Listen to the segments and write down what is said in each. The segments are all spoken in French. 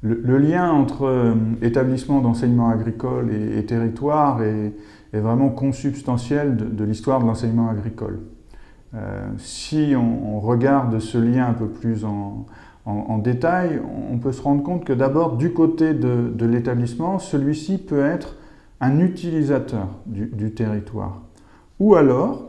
Le lien entre établissement d'enseignement agricole et territoire est vraiment consubstantiel de l'histoire de l'enseignement agricole. Si on regarde ce lien un peu plus en détail, on peut se rendre compte que d'abord, du côté de l'établissement, celui-ci peut être un utilisateur du territoire. Ou alors,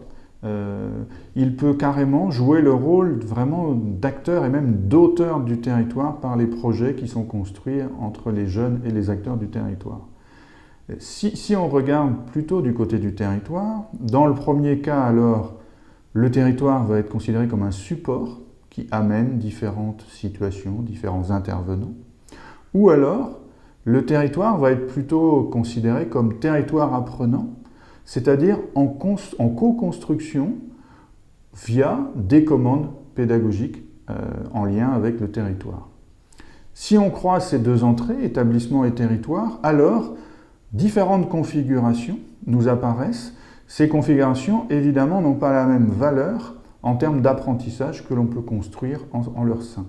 il peut carrément jouer le rôle vraiment d'acteur et même d'auteur du territoire par les projets qui sont construits entre les jeunes et les acteurs du territoire. Si on regarde plutôt du côté du territoire, dans le premier cas alors, le territoire va être considéré comme un support qui amène différentes situations, différents intervenants. Ou alors, le territoire va être plutôt considéré comme territoire apprenant, c'est-à-dire en co-construction via des commandes pédagogiques en lien avec le territoire. Si on croise ces deux entrées, établissement et territoire, alors différentes configurations nous apparaissent. Ces configurations, évidemment, n'ont pas la même valeur en termes d'apprentissage que l'on peut construire en leur sein.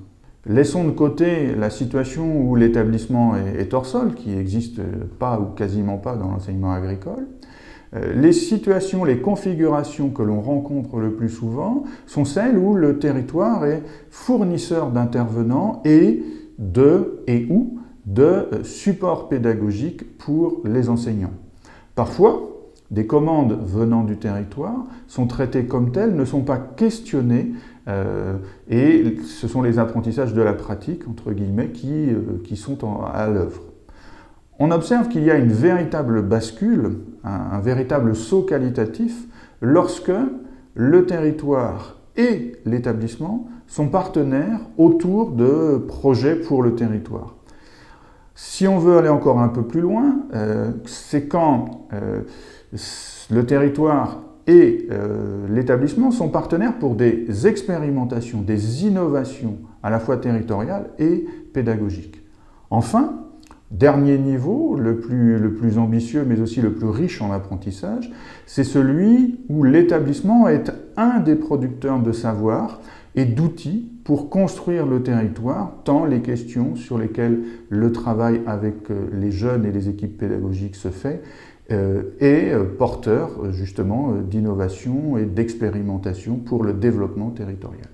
Laissons de côté la situation où l'établissement est hors sol, qui n'existe pas ou quasiment pas dans l'enseignement agricole. Les situations, les configurations que l'on rencontre le plus souvent sont celles où le territoire est fournisseur d'intervenants et ou de supports pédagogiques pour les enseignants. Parfois, des commandes venant du territoire sont traitées comme telles, ne sont pas questionnées et ce sont les apprentissages de la pratique, entre guillemets, qui sont à l'œuvre. On observe qu'il y a une véritable bascule, un véritable saut qualitatif lorsque le territoire et l'établissement sont partenaires autour de projets pour le territoire. Si on veut aller encore un peu plus loin, c'est quand le territoire et l'établissement sont partenaires pour des expérimentations, des innovations à la fois territoriales et pédagogiques. Enfin, dernier niveau, le plus ambitieux mais aussi le plus riche en apprentissage, c'est celui où l'établissement est un des producteurs de savoir et d'outils pour construire le territoire, tant les questions sur lesquelles le travail avec les jeunes et les équipes pédagogiques se fait est porteur justement d'innovation et d'expérimentation pour le développement territorial.